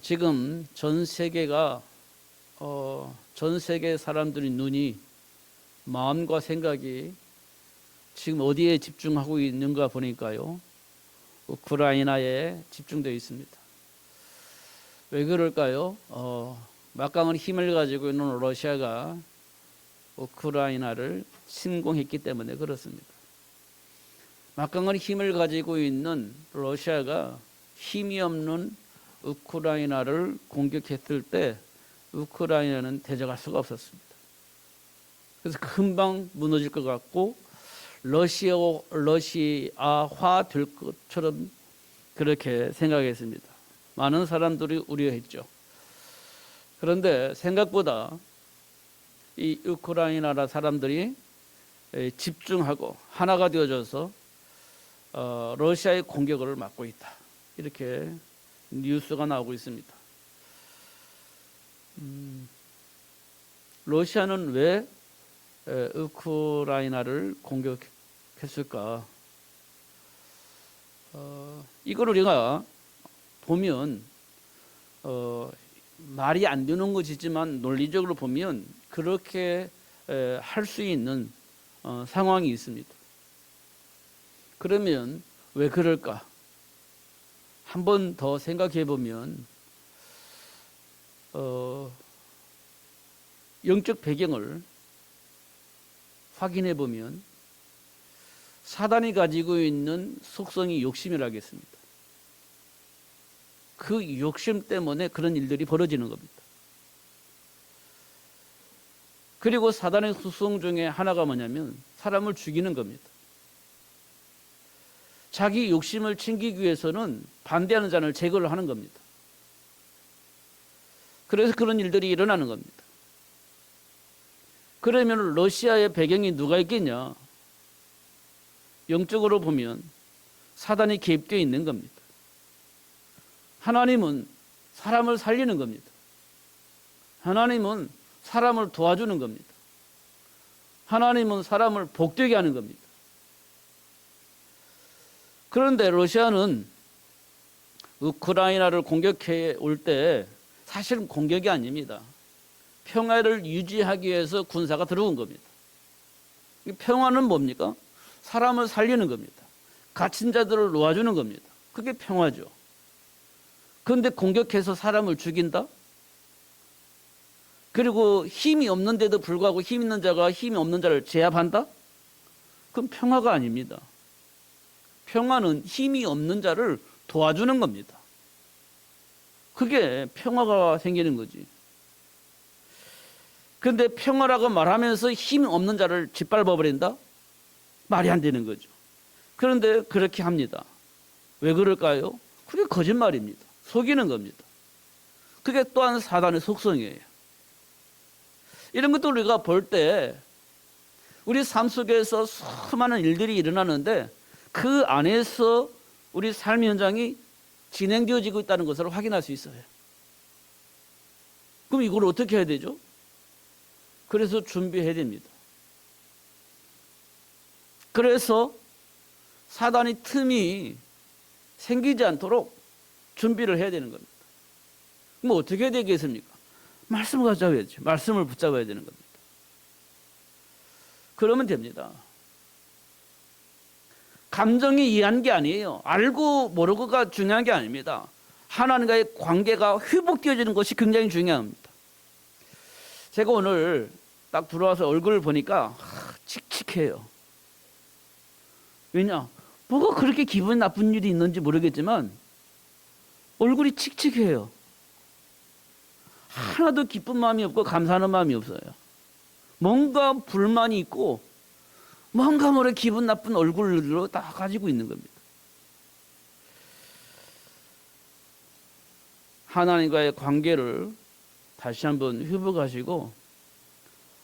지금 전 세계가 전 세계 사람들의 눈이 마음과 생각이 지금 어디에 집중하고 있는가 보니까요, 우크라이나에 집중되어 있습니다. 왜 그럴까요? 막강한 힘을 가지고 있는 러시아가 우크라이나를 침공했기 때문에 그렇습니다. 막강한 힘을 가지고 있는 러시아가 힘이 없는 우크라이나를 공격했을 때 우크라이나는 대적할 수가 없었습니다. 그래서 금방 무너질 것 같고 러시아화 될 것처럼 그렇게 생각했습니다. 많은 사람들이 우려했죠. 그런데 생각보다 이 우크라이나 사람들이 집중하고 하나가 되어져서 러시아의 공격을 막고 있다, 이렇게 뉴스가 나오고 있습니다. 러시아는 왜 우크라이나를 공격했을까? 이걸 우리가 보면 말이 안 되는 것이지만 논리적으로 보면 그렇게 할 수 있는 상황이 있습니다. 그러면 왜 그럴까? 한 번 더 생각해 보면 영적 배경을 확인해 보면 사단이 가지고 있는 속성이 욕심이라겠습니다. 그 욕심 때문에 그런 일들이 벌어지는 겁니다. 그리고 사단의 속성 중에 하나가 뭐냐면 사람을 죽이는 겁니다. 자기 욕심을 챙기기 위해서는 반대하는 자를 제거를 하는 겁니다. 그래서 그런 일들이 일어나는 겁니다. 그러면 러시아의 배경이 누가 있겠냐? 영적으로 보면 사단이 개입되어 있는 겁니다. 하나님은 사람을 살리는 겁니다. 하나님은 사람을 도와주는 겁니다. 하나님은 사람을 복되게 하는 겁니다. 그런데 러시아는 우크라이나를 공격해 올 때 사실은 공격이 아닙니다. 평화를 유지하기 위해서 군사가 들어온 겁니다. 평화는 뭡니까? 사람을 살리는 겁니다. 갇힌 자들을 놓아주는 겁니다. 그게 평화죠. 그런데 공격해서 사람을 죽인다? 그리고 힘이 없는데도 불구하고 힘 있는 자가 힘이 없는 자를 제압한다? 그건 평화가 아닙니다. 평화는 힘이 없는 자를 도와주는 겁니다. 그게 평화가 생기는 거지. 그런데 평화라고 말하면서 힘이 없는 자를 짓밟아 버린다? 말이 안 되는 거죠. 그런데 그렇게 합니다. 왜 그럴까요? 그게 거짓말입니다. 속이는 겁니다. 그게 또한 사단의 속성이에요. 이런 것도 우리가 볼 때 우리 삶 속에서 수많은 일들이 일어나는데 그 안에서 우리 삶 현장이 진행되어지고 있다는 것을 확인할 수 있어요. 그럼 이걸 어떻게 해야 되죠? 그래서 준비해야 됩니다. 그래서 사단의 틈이 생기지 않도록 준비를 해야 되는 겁니다. 그럼 어떻게 해야 되겠습니까? 말씀을 붙잡아야죠. 말씀을 붙잡아야 되는 겁니다. 그러면 됩니다. 감정이 이해한 게 아니에요. 알고 모르고가 중요한 게 아닙니다. 하나님과의 관계가 회복되어지는 것이 굉장히 중요합니다. 제가 오늘 딱 들어와서 얼굴을 보니까 칙칙해요. 왜냐? 뭐가 그렇게 기분 나쁜 일이 있는지 모르겠지만 얼굴이 칙칙해요. 하나도 기쁜 마음이 없고 감사하는 마음이 없어요. 뭔가 불만이 있고 뭔가 모르게 기분 나쁜 얼굴로 다 가지고 있는 겁니다. 하나님과의 관계를 다시 한번 회복하시고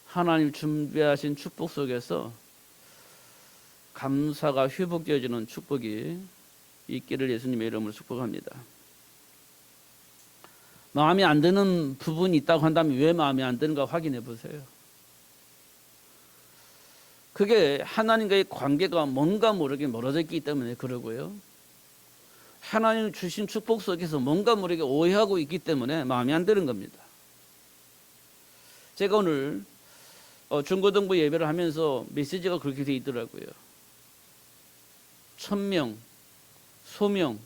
하나님 준비하신 축복 속에서 감사가 회복되어지는 축복이 있기를 예수님의 이름으로 축복합니다. 마음에 안 드는 부분이 있다고 한다면 왜 마음에 안 드는가 확인해 보세요. 그게 하나님과의 관계가 뭔가 모르게 멀어졌기 때문에 그러고요. 하나님 주신 축복 속에서 뭔가 모르게 오해하고 있기 때문에 마음에 안 드는 겁니다. 제가 오늘 중고등부 예배를 하면서 메시지가 그렇게 돼 있더라고요. 천명, 소명,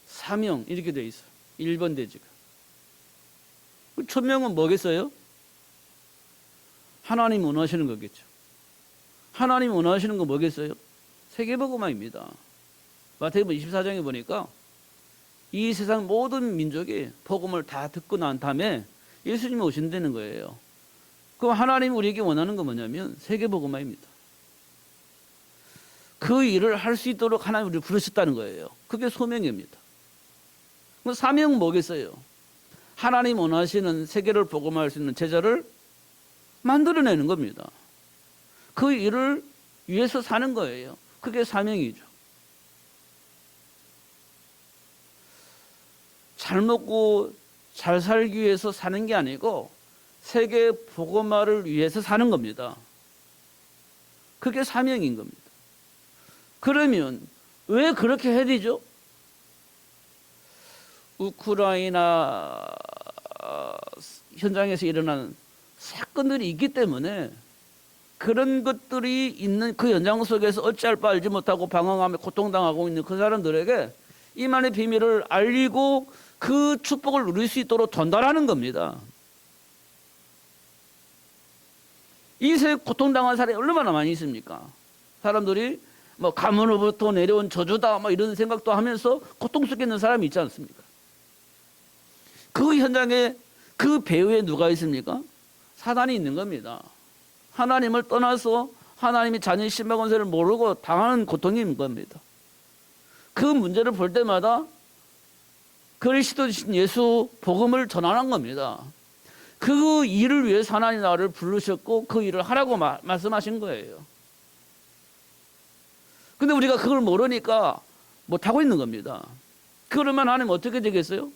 사명 이렇게 돼 있어요. 1번 대지가. 천명은 뭐겠어요? 하나님 원하시는 거겠죠. 하나님 원하시는 거 뭐겠어요? 세계복음화입니다. 마태복음 24장에 보니까 이 세상 모든 민족이 복음을 다 듣고 난 다음에 예수님이 오신다는 거예요. 그럼 하나님 우리에게 원하는 건 뭐냐면 세계복음화입니다. 그 일을 할 수 있도록 하나님 우리를 부르셨다는 거예요. 그게 소명입니다. 그럼 사명은 뭐겠어요? 하나님 원하시는 세계를 복음화할 수 있는 제자를 만들어내는 겁니다. 그 일을 위해서 사는 거예요. 그게 사명이죠. 잘 먹고 잘 살기 위해서 사는 게 아니고 세계 복음화를 위해서 사는 겁니다. 그게 사명인 겁니다. 그러면 왜 그렇게 해야 되죠? 우크라이나 현장에서 일어나는 사건들이 있기 때문에 그런 것들이 있는 그 현장 속에서 어찌할 바 알지 못하고 방황하며 고통당하고 있는 그 사람들에게 이만의 비밀을 알리고 그 축복을 누릴 수 있도록 전달하는 겁니다. 이 세계 고통당한 사람이 얼마나 많이 있습니까? 사람들이 뭐 가문으로부터 내려온 저주다 뭐 이런 생각도 하면서 고통 속에 있는 사람이 있지 않습니까? 그 현장에 그 배후에 누가 있습니까? 사단이 있는 겁니다. 하나님을 떠나서 하나님이 자녀의 신박 권세를 모르고 당하는 고통인 겁니다. 그 문제를 볼 때마다 그리스도신 예수 복음을 전하는 겁니다. 그 일을 위해서 하나님 나를 부르셨고 그 일을 하라고 말씀하신 거예요. 근데 우리가 그걸 모르니까 못하고 있는 겁니다. 그러면 하나님 어떻게 되겠어요?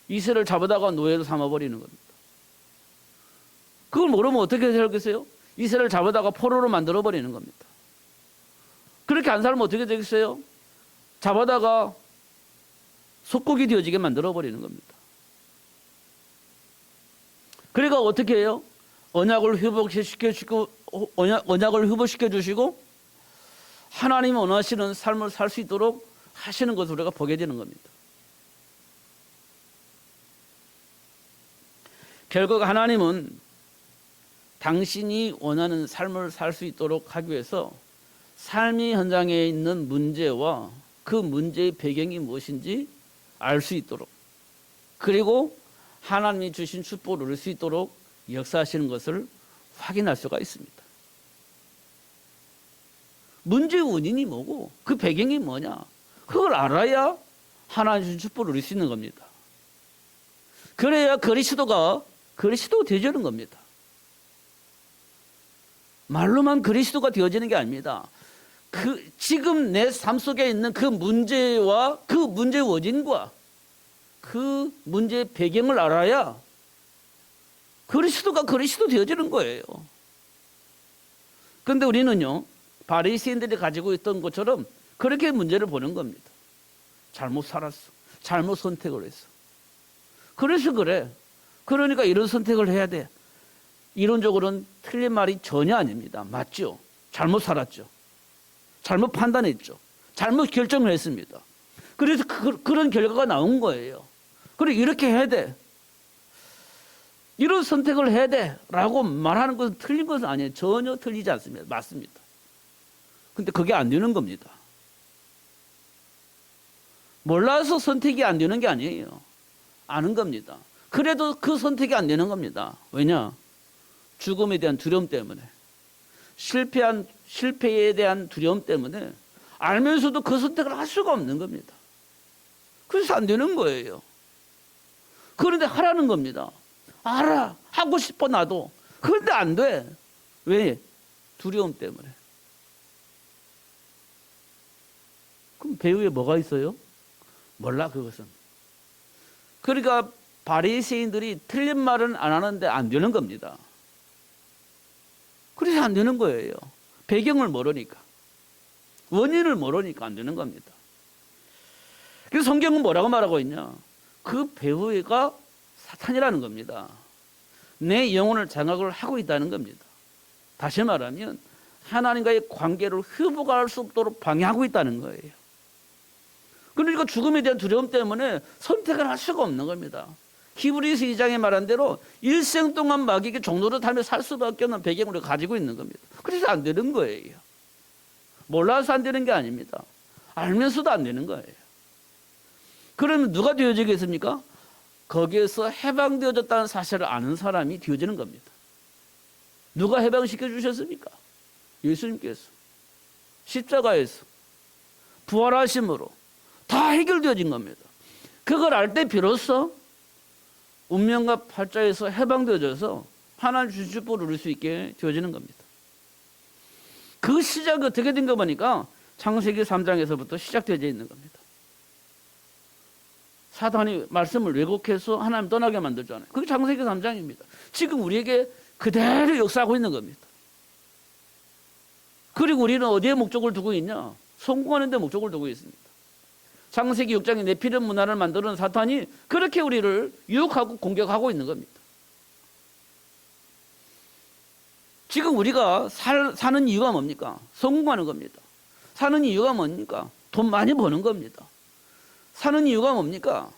이세를 잡아다가 노예로 삼아버리는 겁니다. 그걸 모르면 어떻게 되겠어요? 이세를 잡아다가 포로로 만들어버리는 겁니다. 그렇게 안 살면 어떻게 되겠어요? 잡아다가 속국이 되어지게 만들어버리는 겁니다. 그러니까 어떻게 해요? 언약을 회복시켜 주시고 하나님 원하시는 삶을 살 수 있도록 하시는 것을 우리가 보게 되는 겁니다. 결국 하나님은 당신이 원하는 삶을 살 수 있도록 하기 위해서 삶의 현장에 있는 문제와 그 문제의 배경이 무엇인지 알 수 있도록, 그리고 하나님이 주신 축복을 누릴 수 있도록 역사하시는 것을 확인할 수가 있습니다. 문제의 원인이 뭐고 그 배경이 뭐냐, 그걸 알아야 하나님 주신 축복을 누릴 수 있는 겁니다. 그래야 그리스도가 되어지는 겁니다. 말로만 그리스도가 되어지는 게 아닙니다. 지금 내 삶 속에 있는 그 문제와 그 문제의 원인과 그 문제의 배경을 알아야 그리스도 되어지는 거예요. 그런데 우리는요, 바리새인들이 가지고 있던 것처럼 그렇게 문제를 보는 겁니다. 잘못 살았어. 잘못 선택을 했어. 그래서 그래. 그러니까 이런 선택을 해야 돼. 이론적으로는 틀린 말이 전혀 아닙니다. 맞죠? 잘못 살았죠. 잘못 판단했죠. 잘못 결정을 했습니다. 그래서 그런 결과가 나온 거예요. 그리고 이렇게 해야 돼. 이런 선택을 해야 돼. 라고 말하는 것은 틀린 것은 아니에요. 전혀 틀리지 않습니다. 맞습니다. 근데 그게 안 되는 겁니다. 몰라서 선택이 안 되는 게 아니에요. 아는 겁니다. 그래도 그 선택이 안 되는 겁니다. 왜냐? 죽음에 대한 두려움 때문에, 실패에 대한 두려움 때문에 알면서도 그 선택을 할 수가 없는 겁니다. 그래서 안 되는 거예요. 그런데 하라는 겁니다. 알아. 하고 싶어 나도. 그런데 안 돼. 왜? 두려움 때문에. 그럼 배후에 뭐가 있어요? 몰라, 그것은. 그러니까 바리새인들이 틀린 말은 안 하는데 안 되는 겁니다. 그래서 안 되는 거예요. 배경을 모르니까. 원인을 모르니까 안 되는 겁니다. 그래서 성경은 뭐라고 말하고 있냐? 그 배후가 사탄이라는 겁니다. 내 영혼을 장악을 하고 있다는 겁니다. 다시 말하면 하나님과의 관계를 회복할 수 없도록 방해하고 있다는 거예요. 그러니까 죽음에 대한 두려움 때문에 선택을 할 수가 없는 겁니다. 히브리서 2장에 말한 대로 일생 동안 마귀에게 종로를 타며 살 수밖에 없는 배경을 가지고 있는 겁니다. 그래서 안 되는 거예요. 몰라서 안 되는 게 아닙니다. 알면서도 안 되는 거예요. 그러면 누가 되어지겠습니까? 거기에서 해방되어졌다는 사실을 아는 사람이 되어지는 겁니다. 누가 해방시켜 주셨습니까? 예수님께서 십자가에서 부활하심으로 다 해결되어진 겁니다. 그걸 알 때 비로소 운명과 팔자에서 해방되어져서 하나님 주신 축복을 누릴 수 있게 되어지는 겁니다. 그 시작이 어떻게 된 거 보니까 창세기 3장에서부터 시작되어져 있는 겁니다. 사단이 말씀을 왜곡해서 하나님 떠나게 만들잖아요. 그게 창세기 3장입니다. 지금 우리에게 그대로 역사하고 있는 겁니다. 그리고 우리는 어디에 목적을 두고 있냐? 성공하는 데 목적을 두고 있습니다. 창세기 6장에 네피림 문화를 만드는 사탄이 그렇게 우리를 유혹하고 공격하고 있는 겁니다. 지금 우리가 사는 이유가 뭡니까? 성공하는 겁니다. 사는 이유가 뭡니까? 돈 많이 버는 겁니다. 사는 이유가 뭡니까?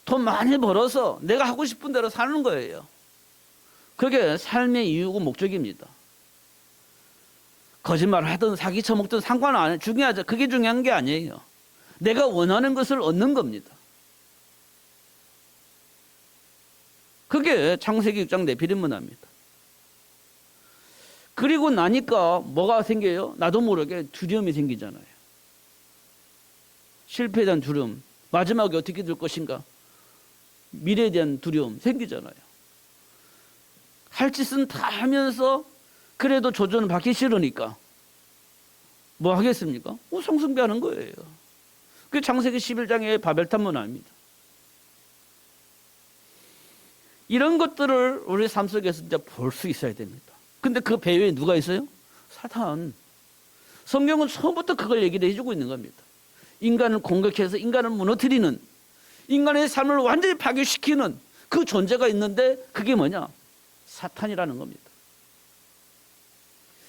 돈 많이 벌어서 내가 하고 싶은 대로 사는 거예요. 그게 삶의 이유고 목적입니다. 거짓말을 하든 사기 쳐먹든 상관 안 해요. 중요하죠. 그게 중요한 게 아니에요. 내가 원하는 것을 얻는 겁니다. 그게 창세기 6장 네피림 문화입니다. 그리고 나니까 뭐가 생겨요? 나도 모르게 두려움이 생기잖아요. 실패에 대한 두려움, 마지막에 어떻게 될 것인가, 미래에 대한 두려움 생기잖아요. 할 짓은 다 하면서 그래도 조전을 받기 싫으니까 뭐 하겠습니까? 성승배하는 거예요. 그게 창세기 11장의 바벨탑 문화입니다. 이런 것들을 우리 삶 속에서 이제 볼 수 있어야 됩니다. 근데 그 배후에 누가 있어요? 사탄. 성경은 처음부터 그걸 얘기를 해주고 있는 겁니다. 인간을 공격해서 인간을 무너뜨리는, 인간의 삶을 완전히 파괴시키는 그 존재가 있는데 그게 뭐냐? 사탄이라는 겁니다.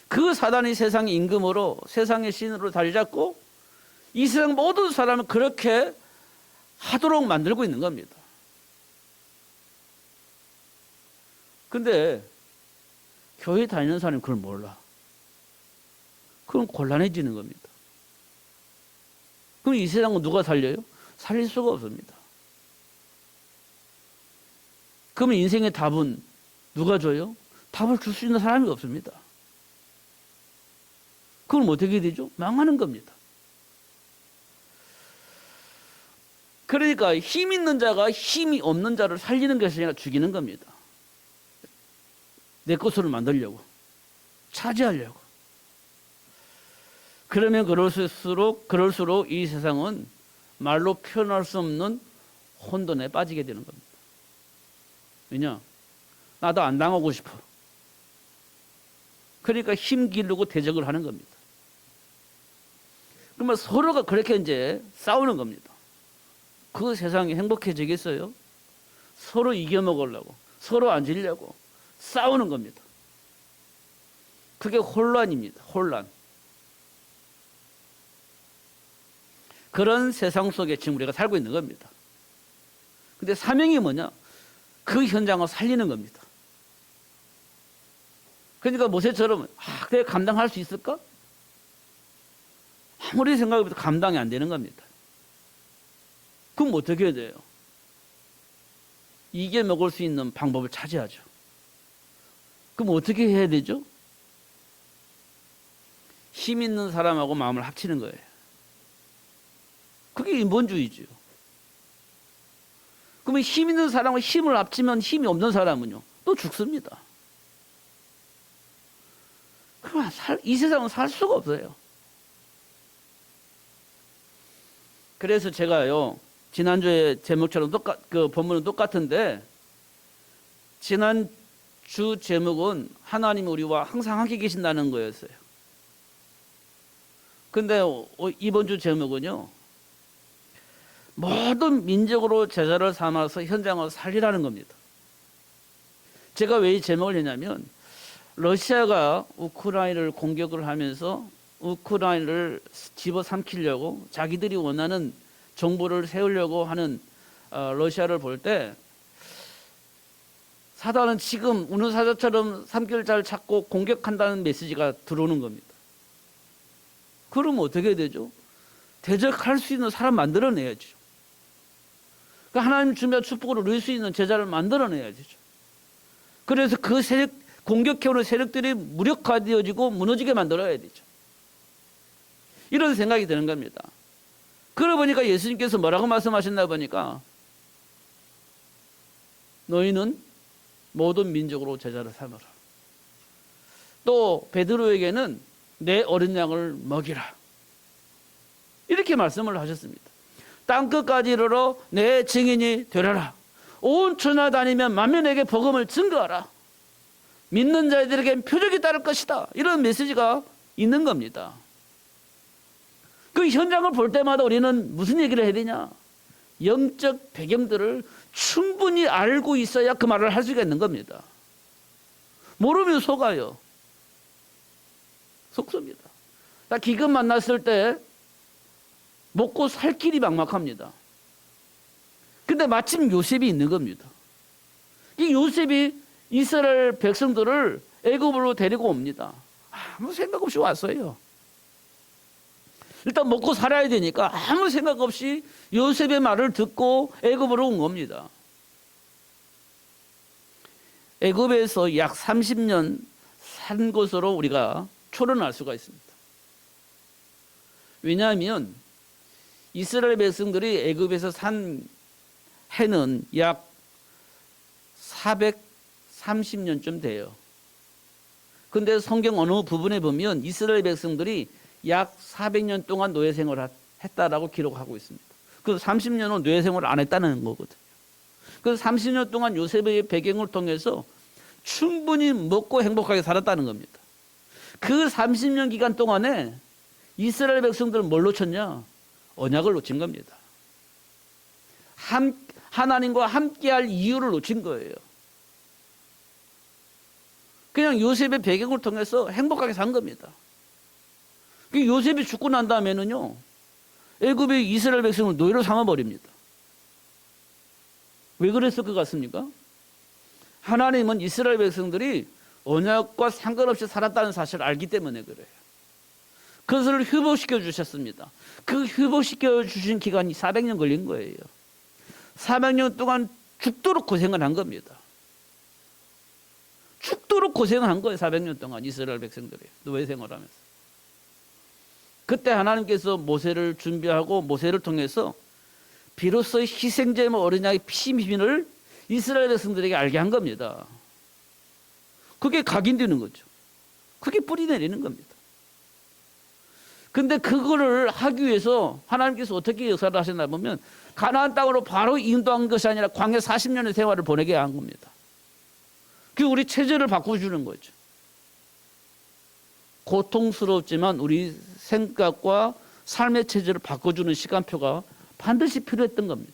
그 사단이 세상의 임금으로 세상의 신으로 자리 잡고 이 세상 모든 사람을 그렇게 하도록 만들고 있는 겁니다. 근데 교회 다니는 사람이 그걸 몰라. 그럼 곤란해지는 겁니다. 그럼 이 세상은 누가 살려요? 살릴 수가 없습니다. 그러면 인생의 답은 누가 줘요? 답을 줄 수 있는 사람이 없습니다. 그럼 어떻게 되죠? 망하는 겁니다. 그러니까 힘 있는 자가 힘이 없는 자를 살리는 것이 아니라 죽이는 겁니다. 내 것으로 만들려고, 차지하려고. 그러면 그럴수록 이 세상은 말로 표현할 수 없는 혼돈에 빠지게 되는 겁니다. 왜냐? 나도 안 당하고 싶어. 그러니까 힘 기르고 대적을 하는 겁니다. 그러면 서로가 그렇게 이제 싸우는 겁니다. 그 세상이 행복해지겠어요? 서로 이겨먹으려고, 서로 앉으려고 싸우는 겁니다. 그게 혼란입니다. 혼란. 그런 세상 속에 지금 우리가 살고 있는 겁니다. 근데 사명이 뭐냐? 그 현장을 살리는 겁니다. 그러니까 모세처럼 그래 감당할 수 있을까? 아무리 생각해도 감당이 안 되는 겁니다. 그럼 어떻게 해야 돼요? 이겨 먹을 수 있는 방법을 찾아야죠. 그럼 어떻게 해야 되죠? 힘 있는 사람하고 마음을 합치는 거예요. 그게 인본주의죠. 그러면 힘 있는 사람과 힘을 합치면 힘이 없는 사람은요, 또 죽습니다. 그러면 이 세상은 살 수가 없어요. 그래서 제가요, 지난주에 제목처럼 그 본문은 똑같은데, 지난주 제목은 하나님이 우리와 항상 함께 계신다는 거였어요. 근데 이번 주 제목은요, 모든 민족으로 제자를 삼아서 현장을 살리라는 겁니다. 제가 왜 이 제목을 했냐면 러시아가 우크라이나를 공격을 하면서 우크라이나를 집어삼키려고 자기들이 원하는 정부를 세우려고 하는 러시아를 볼 때 사단은 지금 우는사자처럼 삼킬자를 찾고 공격한다는 메시지가 들어오는 겁니다. 그러면 어떻게 되죠? 대적할 수 있는 사람 만들어내야죠. 그러니까 하나님 주며 축복을 누릴 수 있는 제자를 만들어내야 되죠. 그래서 그 세력, 공격해오는 세력들이 무력화되어지고 무너지게 만들어야 되죠. 이런 생각이 드는 겁니다. 그러고 보니까 예수님께서 뭐라고 말씀하셨나 보니까 너희는 모든 민족으로 제자를 삼아라. 또 베드로에게는 내 어린 양을 먹이라. 이렇게 말씀을 하셨습니다. 땅끝까지 이르러 내 증인이 되려라. 온 천하 다니면 만민에게 복음을 증거하라. 믿는 자들에게 표적이 따를 것이다. 이런 메시지가 있는 겁니다. 그 현장을 볼 때마다 우리는 무슨 얘기를 해야 되냐? 영적 배경들을 충분히 알고 있어야 그 말을 할 수가 있는 겁니다. 모르면 속아요. 속습니다. 기근 만났을 때 먹고 살 길이 막막합니다. 근데 마침 요셉이 있는 겁니다. 이 요셉이 이스라엘 백성들을 애굽으로 데리고 옵니다. 아무 생각 없이 왔어요. 일단 먹고 살아야 되니까 아무 생각 없이 요셉의 말을 듣고 애굽으로 온 겁니다. 애굽에서 약 30년 산 것으로 우리가 추론할 수가 있습니다. 왜냐하면 이스라엘 백성들이 애굽에서 산 해는 약 430년쯤 돼요. 근데 성경 어느 부분에 보면 이스라엘 백성들이 약 400년 동안 노예 생활을 했다라고 기록하고 있습니다. 그 30년은 노예 생활을 안 했다는 거거든요. 그래서 30년 동안 요셉의 배경을 통해서 충분히 먹고 행복하게 살았다는 겁니다. 그 30년 기간 동안에 이스라엘 백성들은 뭘 놓쳤냐? 언약을 놓친 겁니다. 하나님과 함께할 이유를 놓친 거예요. 그냥 요셉의 배경을 통해서 행복하게 산 겁니다. 요셉이 죽고 난 다음에는요, 애굽의 이스라엘 백성을 노예로 삼아버립니다. 왜 그랬을 것 같습니까? 하나님은 이스라엘 백성들이 언약과 상관없이 살았다는 사실을 알기 때문에 그래요. 그것을 회복시켜 주셨습니다. 그 회복시켜 주신 기간이 400년 걸린 거예요. 400년 동안 죽도록 고생을 한 겁니다. 죽도록 고생을 한 거예요. 400년 동안 이스라엘 백성들이 노예 생활하면서. 그때 하나님께서 모세를 준비하고 모세를 통해서 비로소 희생제물 어린 양의 피심을 이스라엘 백성들에게 알게 한 겁니다. 그게 각인되는 거죠. 그게 뿌리 내리는 겁니다. 근데 그거를 하기 위해서 하나님께서 어떻게 역사를 하셨나 보면 가나안 땅으로 바로 인도한 것이 아니라 광야 40년의 생활을 보내게 한 겁니다. 그 우리 체질을 바꿔주는 거죠. 고통스럽지만 우리 생각과 삶의 체질을 바꿔주는 시간표가 반드시 필요했던 겁니다.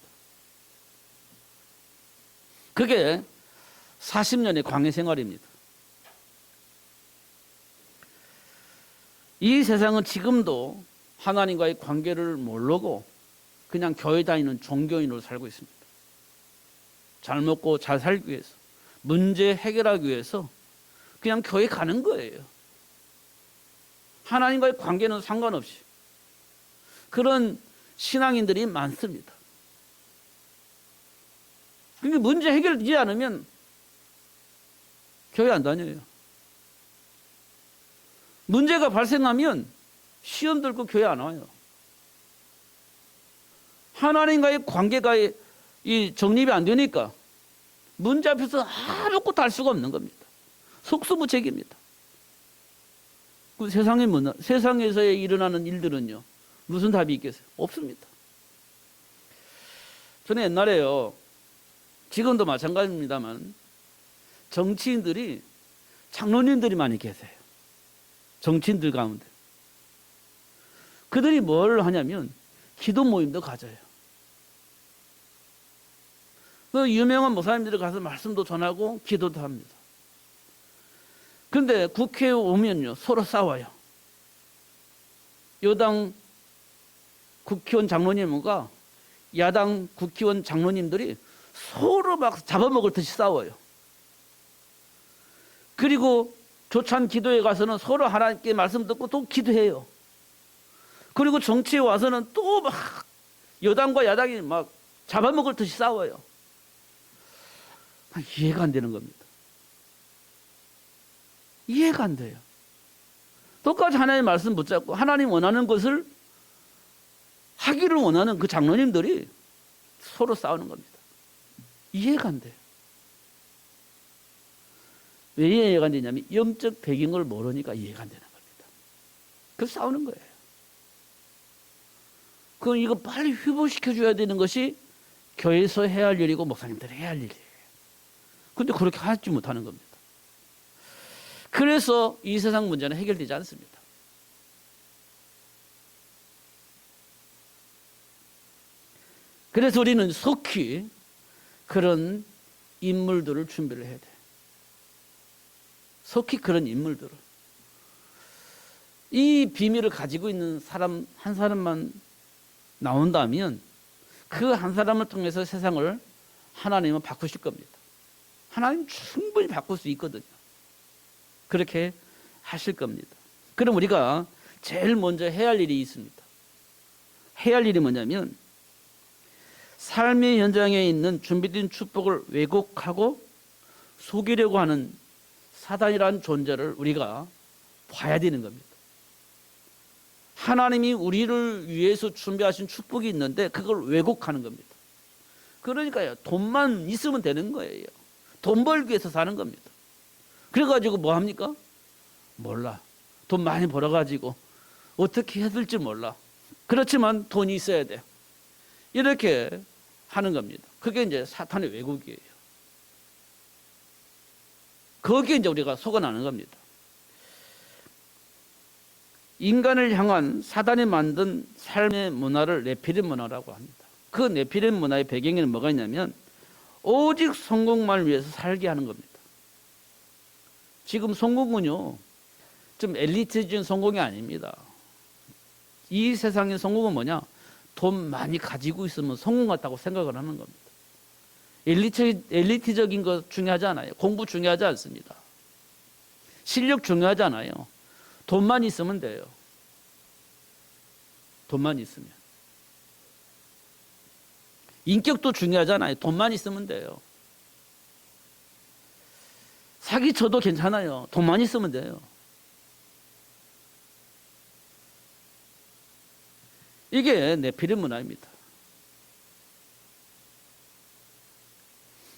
그게 40년의 광야 생활입니다. 이 세상은 지금도 하나님과의 관계를 모르고 그냥 교회 다니는 종교인으로 살고 있습니다. 잘 먹고 잘 살기 위해서, 문제 해결하기 위해서 그냥 교회 가는 거예요. 하나님과의 관계는 상관없이. 그런 신앙인들이 많습니다. 그러니까 문제 해결되지 않으면 교회 안 다녀요. 문제가 발생하면 시험 들고 교회 안 와요. 하나님과의 관계가 이 정립이 안 되니까 문제 앞에서 아무것도 할 수가 없는 겁니다. 속수무책입니다. 그 세상에서 일어나는 일들은요, 무슨 답이 있겠어요? 없습니다. 저는 옛날에요, 지금도 마찬가지입니다만, 정치인들이, 장로님들이 많이 계세요. 정치인들 가운데. 그들이 뭘 하냐면, 기도 모임도 가져요. 그 유명한 목사님들이 가서 말씀도 전하고 기도도 합니다. 그런데 국회에 오면요, 서로 싸워요. 여당 국회의원 장로님과 야당 국회의원 장로님들이 서로 막 잡아먹을 듯이 싸워요. 그리고 조찬 기도에 가서는 서로 하나님께 말씀 듣고 또 기도해요. 그리고 정치에 와서는 또 막 여당과 야당이 막 잡아먹을 듯이 싸워요. 이해가 안 되는 겁니다. 이해가 안 돼요. 똑같이 하나님의 말씀 붙잡고 하나님 원하는 것을 하기를 원하는 그 장로님들이 서로 싸우는 겁니다. 이해가 안 돼요. 왜 이해가 안 되냐면 영적 배경을 모르니까 이해가 안 되는 겁니다. 그래서 싸우는 거예요. 그럼 이거 빨리 회복시켜줘야 되는 것이 교회에서 해야 할 일이고 목사님들이 해야 할 일이에요. 그런데 그렇게 하지 못하는 겁니다. 그래서 이 세상 문제는 해결되지 않습니다. 그래서 우리는 속히 그런 인물들을 준비를 해야 돼요. 속히 그런 인물들을. 이 비밀을 가지고 있는 사람 한 사람만 나온다면 그 한 사람을 통해서 세상을 하나님은 바꾸실 겁니다. 하나님 충분히 바꿀 수 있거든요. 그렇게 하실 겁니다. 그럼 우리가 제일 먼저 해야 할 일이 있습니다. 해야 할 일이 뭐냐면 삶의 현장에 있는 준비된 축복을 왜곡하고 속이려고 하는 사단이라는 존재를 우리가 봐야 되는 겁니다. 하나님이 우리를 위해서 준비하신 축복이 있는데 그걸 왜곡하는 겁니다. 그러니까요, 돈만 있으면 되는 거예요. 돈 벌기 위해서 사는 겁니다. 그래가지고 뭐 합니까? 몰라. 돈 많이 벌어가지고 어떻게 해야 될지 몰라. 그렇지만 돈이 있어야 돼. 이렇게 하는 겁니다. 그게 이제 사탄의 왜곡이에요. 거기에 이제 우리가 속아나는 겁니다. 인간을 향한 사단이 만든 삶의 문화를 네피림 문화라고 합니다. 그 네피림 문화의 배경에는 뭐가 있냐면 오직 성공만을 위해서 살게 하는 겁니다. 지금 성공은요, 좀 엘리트적인 성공이 아닙니다. 이 세상의 성공은 뭐냐? 돈 많이 가지고 있으면 성공 같다고 생각을 하는 겁니다. 엘리트적인 거 중요하지 않아요. 공부 중요하지 않습니다. 실력 중요하지 않아요. 돈만 있으면 돼요. 돈만 있으면. 인격도 중요하잖아요. 돈만 있으면 돼요. 사기쳐도 괜찮아요. 돈만 있으면 돼요. 이게 네피림 문화입니다.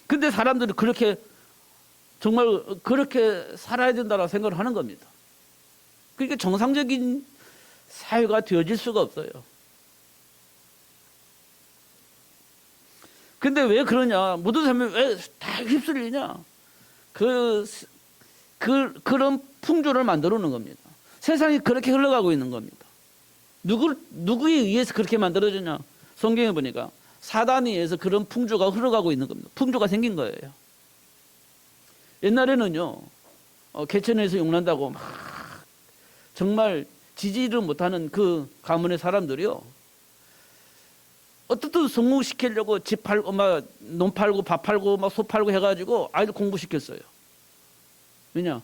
근데 사람들이 그렇게 정말 그렇게 살아야 된다고 생각을 하는 겁니다. 그러니까 정상적인 사회가 되어질 수가 없어요. 근데 왜 그러냐? 모든 사람이 왜 다 휩쓸리냐? 그런 풍조를 만들어 놓은 겁니다. 세상이 그렇게 흘러가고 있는 겁니다. 누구에 의해서 그렇게 만들어졌냐? 성경에 보니까 사단에 의해서 그런 풍조가 흘러가고 있는 겁니다. 풍조가 생긴 거예요. 옛날에는요, 개천에서 용난다고 막 정말 지지를 못하는 그 가문의 사람들이요, 어떻든 성공시키려고 집 팔고 막 논 팔고 밥 팔고 막 소 팔고 해가지고 아이들 공부시켰어요. 왜냐?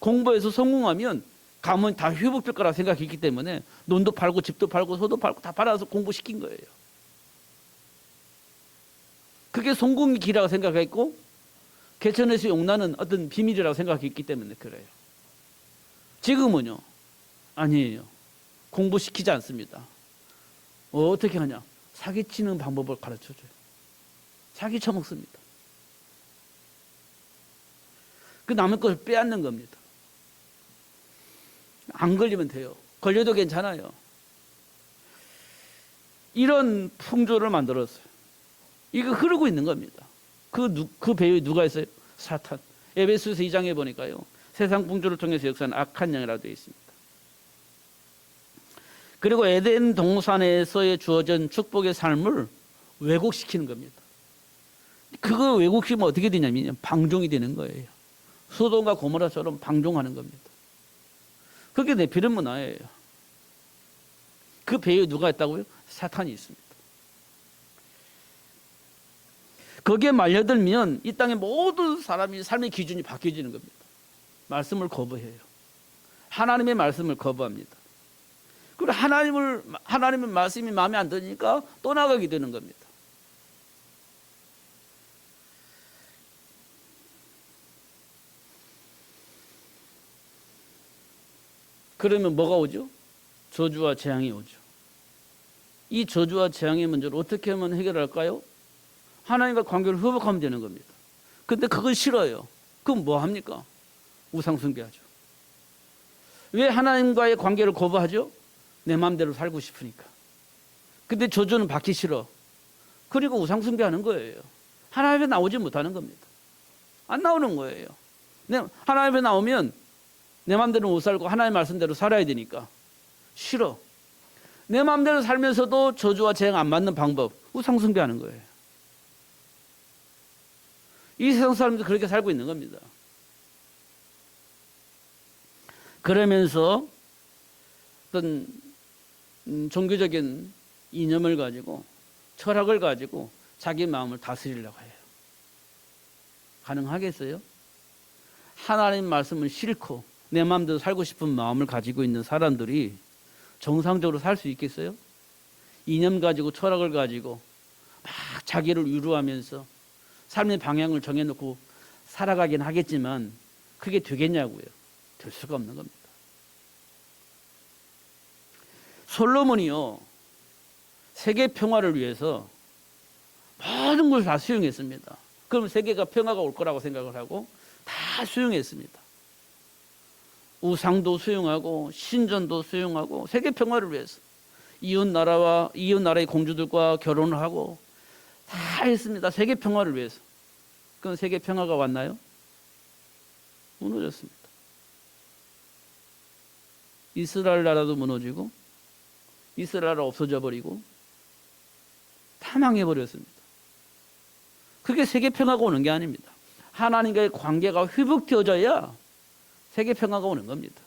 공부해서 성공하면 가문이 다 회복될 거라 생각했기 때문에 논도 팔고 집도 팔고 소도 팔고 다 팔아서 공부시킨 거예요. 그게 성공의 길이라고 생각했고 개천에서 용나는 어떤 비밀이라고 생각했기 때문에 그래요. 지금은요, 아니에요. 공부시키지 않습니다. 어떻게 하냐? 사기치는 방법을 가르쳐줘요. 사기 쳐먹습니다. 그 남의 것을 빼앗는 겁니다. 안 걸리면 돼요. 걸려도 괜찮아요. 이런 풍조를 만들었어요. 이거 흐르고 있는 겁니다. 그 배후에 누가 있어요? 사탄. 에베소서 2장에 보니까요, 세상 풍조를 통해서 역사는 악한 영이라고 되어 있습니다. 그리고 에덴 동산에서의 주어진 축복의 삶을 왜곡시키는 겁니다. 그거 왜곡시키면 어떻게 되냐면 방종이 되는 거예요. 소돔과 고모라처럼 방종하는 겁니다. 그게 네피림 문화예요. 그 배에 누가 있다고요? 사탄이 있습니다. 거기에 말려들면 이 땅의 모든 사람이 삶의 기준이 바뀌어지는 겁니다. 말씀을 거부해요. 하나님의 말씀을 거부합니다. 그리고 하나님의 말씀이 마음에 안 드니까 또 나가게 되는 겁니다. 그러면 뭐가 오죠? 저주와 재앙이 오죠. 이 저주와 재앙의 문제를 어떻게 하면 해결할까요? 하나님과 관계를 회복하면 되는 겁니다. 근데 그건 싫어요. 그럼 뭐 합니까? 우상 숭배하죠. 왜 하나님과의 관계를 거부하죠? 내 마음대로 살고 싶으니까. 근데 저주는 받기 싫어. 그리고 우상 숭배하는 거예요. 하나님 앞에 나오지 못하는 겁니다. 안 나오는 거예요. 하나님 앞에 나오면 내 마음대로 못 살고 하나님의 말씀대로 살아야 되니까 싫어. 내 마음대로 살면서도 저주와 재앙 안 맞는 방법, 우상 숭배하는 거예요. 이 세상 사람들도 그렇게 살고 있는 겁니다. 그러면서 어떤 종교적인 이념을 가지고 철학을 가지고 자기 마음을 다스리려고 해요. 가능하겠어요? 하나님 말씀은 싫고 내 마음대로 살고 싶은 마음을 가지고 있는 사람들이 정상적으로 살 수 있겠어요? 이념 가지고 철학을 가지고 막 자기를 위로하면서 삶의 방향을 정해놓고 살아가긴 하겠지만 그게 되겠냐고요. 될 수가 없는 겁니다. 솔로몬이요, 세계 평화를 위해서 모든 걸 다 수용했습니다. 그럼 세계가 평화가 올 거라고 생각을 하고 다 수용했습니다. 우상도 수용하고 신전도 수용하고 세계 평화를 위해서 이웃 나라의 공주들과 결혼을 하고 다 했습니다. 세계 평화를 위해서. 그럼 세계 평화가 왔나요? 무너졌습니다. 이스라엘 나라도 무너지고 이스라엘 나라 없어져 버리고 다 망해버렸습니다. 그게 세계 평화가 오는 게 아닙니다. 하나님과의 관계가 회복되어져야 세계 평화가 오는 겁니다.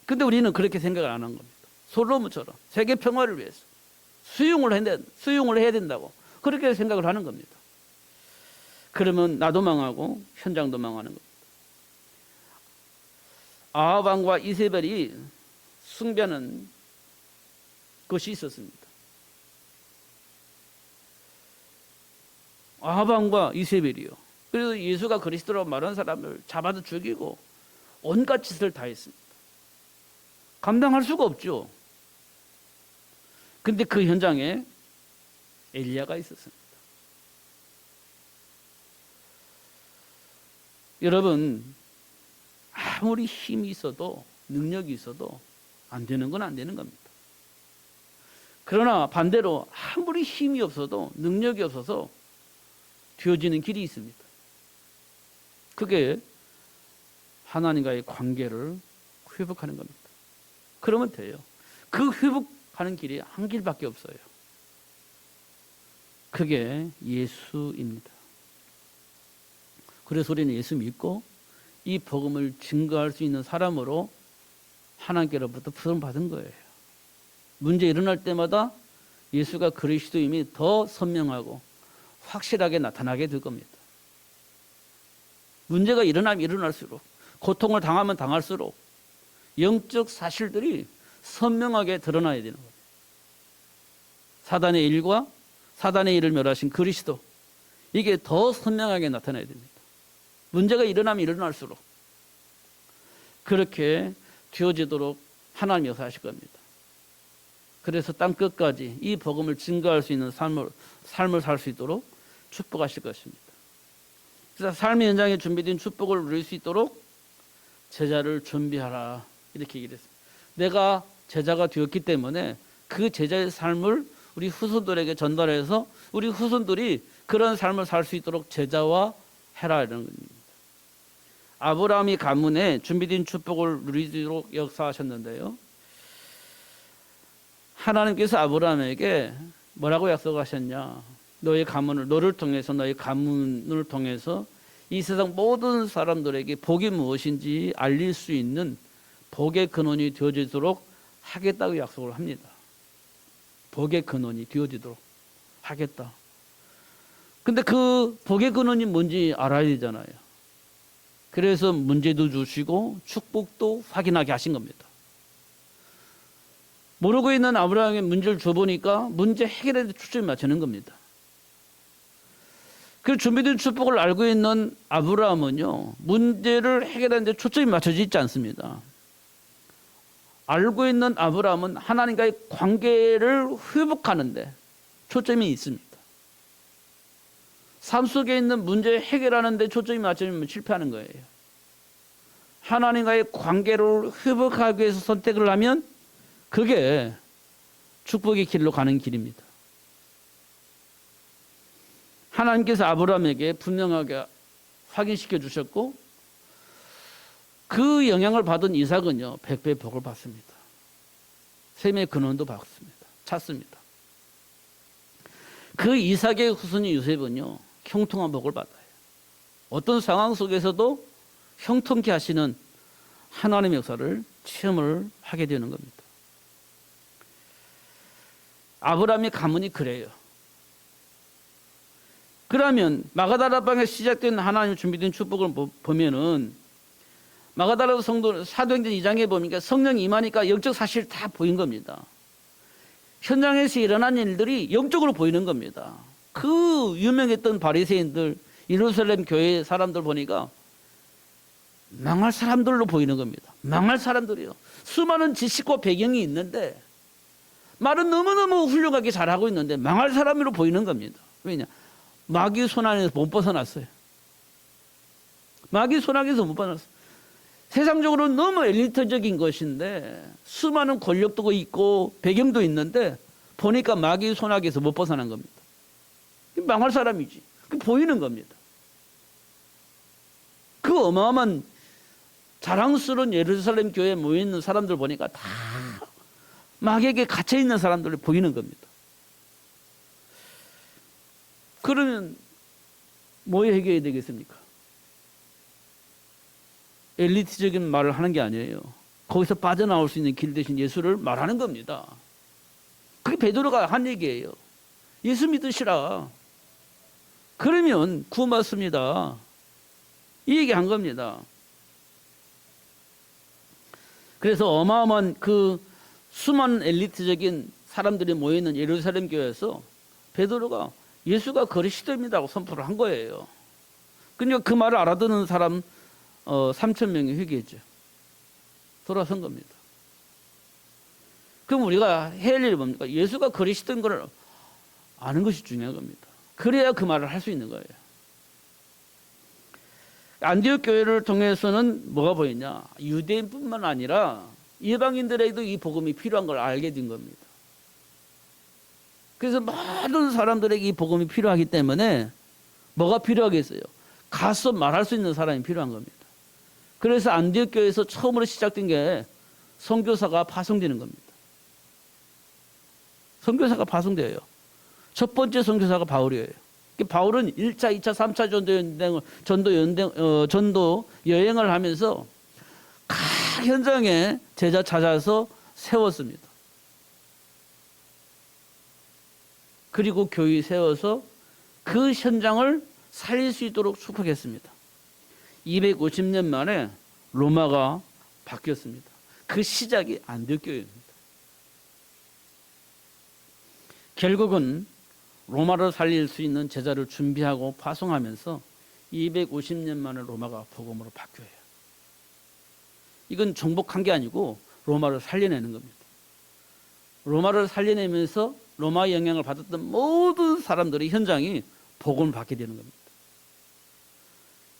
근데 우리는 그렇게 생각을 안 한 겁니다. 솔로몬처럼 세계 평화를 위해서 수용을 해야 된다고 그렇게 생각을 하는 겁니다. 그러면 나도 망하고 현장도 망하는 겁니다. 아합 왕과 이세벨이 숭배하는 것이 있었습니다. 아합 왕과 이세벨이요. 그래서 예수가 그리스도라고 말하는 사람을 잡아도 죽이고 온갖 짓을 다 했습니다. 감당할 수가 없죠. 근데 그 현장에 엘리야가 있었습니다. 여러분, 아무리 힘이 있어도 능력이 있어도 안 되는 건 안 되는 겁니다. 그러나 반대로 아무리 힘이 없어도 능력이 없어서 되어지는 길이 있습니다. 그게 하나님과의 관계를 회복하는 겁니다. 그러면 돼요. 그 회복하는 길이 한 길밖에 없어요. 그게 예수입니다. 그래서 우리는 예수 믿고 이 복음을 증거할 수 있는 사람으로 하나님께로부터 부름 받은 거예요. 문제 일어날 때마다 예수가 그리스도임이 더 선명하고 확실하게 나타나게 될 겁니다. 문제가 일어나면 일어날수록, 고통을 당하면 당할수록 영적 사실들이 선명하게 드러나야 되는 겁니다. 사단의 일과 사단의 일을 멸하신 그리스도, 이게 더 선명하게 나타나야 됩니다. 문제가 일어나면 일어날수록 그렇게 되어지도록 하나님 역사하실 겁니다. 그래서 땅 끝까지 이 복음을 증거할 수 있는 삶을 살 수 있도록 축복하실 것입니다. 그래서 삶의 현장에 준비된 축복을 누릴 수 있도록 제자를 준비하라, 이렇게 얘기를 했습니다. 내가 제자가 되었기 때문에 그 제자의 삶을 우리 후손들에게 전달해서 우리 후손들이 그런 삶을 살 수 있도록 제자화 해라, 이런 겁니다. 아브라함이 가문에 준비된 축복을 누리도록 역사하셨는데요. 하나님께서 아브라함에게 뭐라고 약속하셨냐? 너를 통해서, 너의 가문을 통해서 이 세상 모든 사람들에게 복이 무엇인지 알릴 수 있는 복의 근원이 되어지도록 하겠다고 약속을 합니다. 복의 근원이 되어지도록 하겠다. 근데 그 복의 근원이 뭔지 알아야 되잖아요. 그래서 문제도 주시고 축복도 확인하게 하신 겁니다. 모르고 있는 아브라함에게 문제를 줘보니까 문제 해결에 초점이 맞추는 겁니다. 그 준비된 축복을 알고 있는 아브라함은요, 문제를 해결하는 데 초점이 맞춰져 있지 않습니다. 알고 있는 아브라함은 하나님과의 관계를 회복하는데 초점이 있습니다. 삶 속에 있는 문제 해결하는 데 초점이 맞추면 실패하는 거예요. 하나님과의 관계를 회복하기 위해서 선택을 하면 그게 축복의 길로 가는 길입니다. 하나님께서 아브라함에게 분명하게 확인시켜 주셨고 그 영향을 받은 이삭은요 100배의 복을 받습니다. 셈의 근원도 받습니다. 찾습니다. 그 이삭의 후손인 요셉은요 형통한 복을 받아요. 어떤 상황 속에서도 형통케 하시는 하나님의 역사를 체험을 하게 되는 겁니다. 아브라함의 가문이 그래요. 그러면 마가다라방에 시작된 하나님 준비된 축복을 보면은 마가다라 성도 사도행전 2장에 보니까 성령이 임하니까 영적 사실 다 보인 겁니다. 현장에서 일어난 일들이 영적으로 보이는 겁니다. 그 유명했던 바리새인들 예루살렘 교회 사람들 보니까 망할 사람들로 보이는 겁니다. 망할 사람들이요. 수많은 지식과 배경이 있는데 말은 너무너무 훌륭하게 잘하고 있는데 망할 사람으로 보이는 겁니다. 왜냐? 마귀 손 안에서 못 벗어났어요. 마귀 손 안에서 못 벗어났어요. 세상적으로 너무 엘리트적인 것인데 수많은 권력도 있고 배경도 있는데 보니까 마귀 손아귀에서 못 벗어난 겁니다. 망할 사람이지. 보이는 겁니다. 그 어마어마한 자랑스러운 예루살렘 교회에 모여있는 사람들 보니까 다 마귀에게 갇혀있는 사람들이 보이는 겁니다. 그러면 뭐 해결해야 되겠습니까? 엘리트적인 말을 하는 게 아니에요. 거기서 빠져나올 수 있는 길 대신 예수를 말하는 겁니다. 그게 베드로가 한 얘기예요. 예수 믿으시라. 그러면 구원받습니다. 이 얘기 한 겁니다. 그래서 어마어마한 그 수많은 엘리트적인 사람들이 모여있는 예루살렘 교회에서 베드로가 예수가 그리스도입니다라고 선포를 한 거예요. 그러니까 그 말을 알아듣는 사람 3,000명이 회개했죠. 돌아선 겁니다. 그럼 우리가 해야 할 일이 뭡니까? 예수가 그리스도인 걸 아는 것이 중요한 겁니다. 그래야 그 말을 할 수 있는 거예요. 안디옥 교회를 통해서는 뭐가 보이냐? 유대인뿐만 아니라 이방인들에게도 이 복음이 필요한 걸 알게 된 겁니다. 그래서 모든 사람들에게 이 복음이 필요하기 때문에 뭐가 필요하겠어요? 가서 말할 수 있는 사람이 필요한 겁니다. 그래서 안디옥 교회에서 처음으로 시작된 게 선교사가 파송되는 겁니다. 선교사가 파송돼요. 첫 번째 선교사가 바울이에요. 바울은 1차, 2차, 3차 전도 여행을 하면서 각 현장에 제자 찾아서 세웠습니다. 그리고 교회 세워서 그 현장을 살릴 수 있도록 축복했습니다. 250년 만에 로마가 바뀌었습니다. 그 시작이 안디옥 교회입니다. 결국은 로마를 살릴 수 있는 제자를 준비하고 파송하면서 250년 만에 로마가 복음으로 바뀌어요. 이건 정복한 게 아니고 로마를 살려내는 겁니다. 로마를 살려내면서 로마의 영향을 받았던 모든 사람들의 현장이 복음을 받게 되는 겁니다.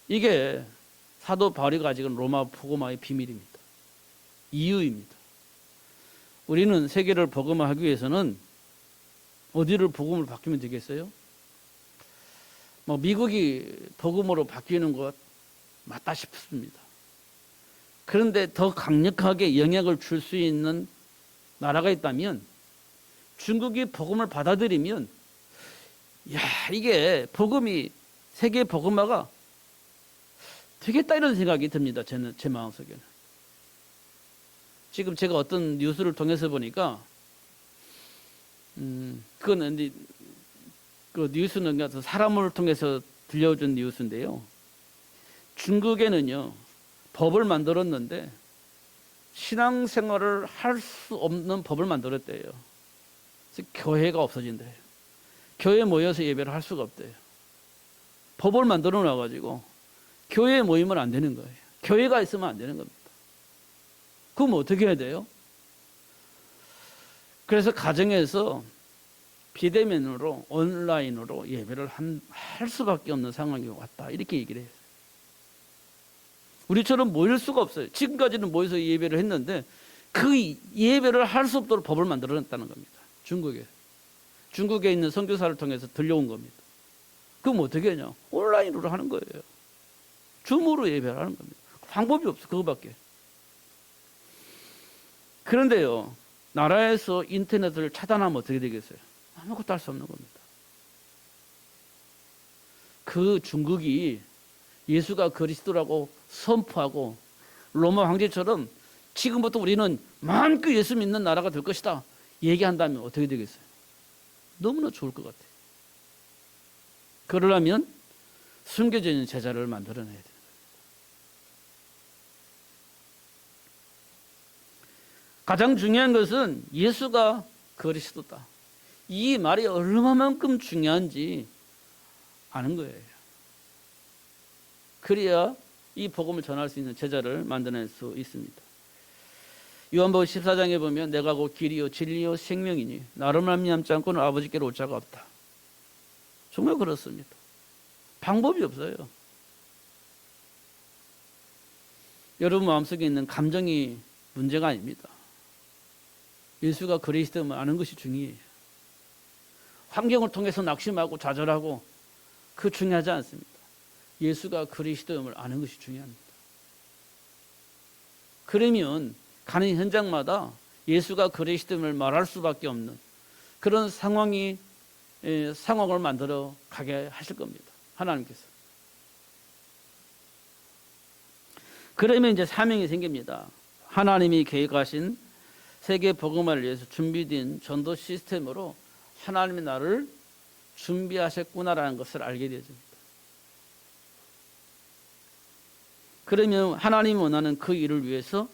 이게 사도 바울이 가지고 로마 복음화의 비밀입니다. 이유입니다. 우리는 세계를 복음화하기 위해서는 어디를 복음으로 바뀌면 되겠어요? 미국이 복음으로 바뀌는 것 맞다 싶습니다. 그런데 더 강력하게 영향을 줄 수 있는 나라가 있다면 중국이 복음을 받아들이면 야, 이게 복음이 세계 복음화가 되겠다 이런 생각이 듭니다. 제 마음속에는. 지금 제가 어떤 뉴스를 통해서 보니까 그거는 이제 그 뉴스는 사람을 통해서 들려준 뉴스인데요. 중국에는요 법을 만들었는데 신앙생활을 할 수 없는 법을 만들었대요. 그래서 교회가 없어진대요. 교회에 모여서 예배를 할 수가 없대요. 법을 만들어 놔가지고 교회에 모이면 안 되는 거예요. 교회가 있으면 안 되는 겁니다. 그럼 어떻게 해야 돼요? 그래서 가정에서 비대면으로 온라인으로 예배를 할 수밖에 없는 상황이 왔다. 이렇게 얘기를 해요. 우리처럼 모일 수가 없어요. 지금까지는 모여서 예배를 했는데 그 예배를 할 수 없도록 법을 만들어냈다는 겁니다. 중국에 있는 선교사를 통해서 들려온 겁니다. 그럼 어떻게 하냐? 온라인으로 하는 거예요. 줌으로 예배를 하는 겁니다. 방법이 없어. 그거밖에. 그런데요, 나라에서 인터넷을 차단하면 어떻게 되겠어요? 아무것도 할 수 없는 겁니다. 그 중국이 예수가 그리스도라고 선포하고 로마 황제처럼 지금부터 우리는 마음껏 예수 믿는 나라가 될 것이다 얘기한다면 어떻게 되겠어요? 너무나 좋을 것 같아요. 그러려면 숨겨져 있는 제자를 만들어내야 돼요. 가장 중요한 것은 예수가 그리스도다. 이 말이 얼마만큼 중요한지 아는 거예요. 그래야 이 복음을 전할 수 있는 제자를 만들어낼 수 있습니다. 요한복음 14장에 보면 내가 곧 길이요 진리요 생명이니 나를 말미암지 않고는 아버지께로 올 자가 없다. 정말 그렇습니다. 방법이 없어요. 여러분 마음속에 있는 감정이 문제가 아닙니다. 예수가 그리스도임을 아는 것이 중요해요. 환경을 통해서 낙심하고 좌절하고 그 중요하지 않습니다. 예수가 그리스도임을 아는 것이 중요합니다. 그러면 가는 현장마다 예수가 그리스도임을 말할 수밖에 없는 그런 상황을 만들어 가게 하실 겁니다. 하나님께서. 그러면 이제 사명이 생깁니다. 하나님이 계획하신 세계 복음화를 위해서 준비된 전도 시스템으로 하나님이 나를 준비하셨구나라는 것을 알게 되어집니다. 그러면 하나님이 원하는 그 일을 위해서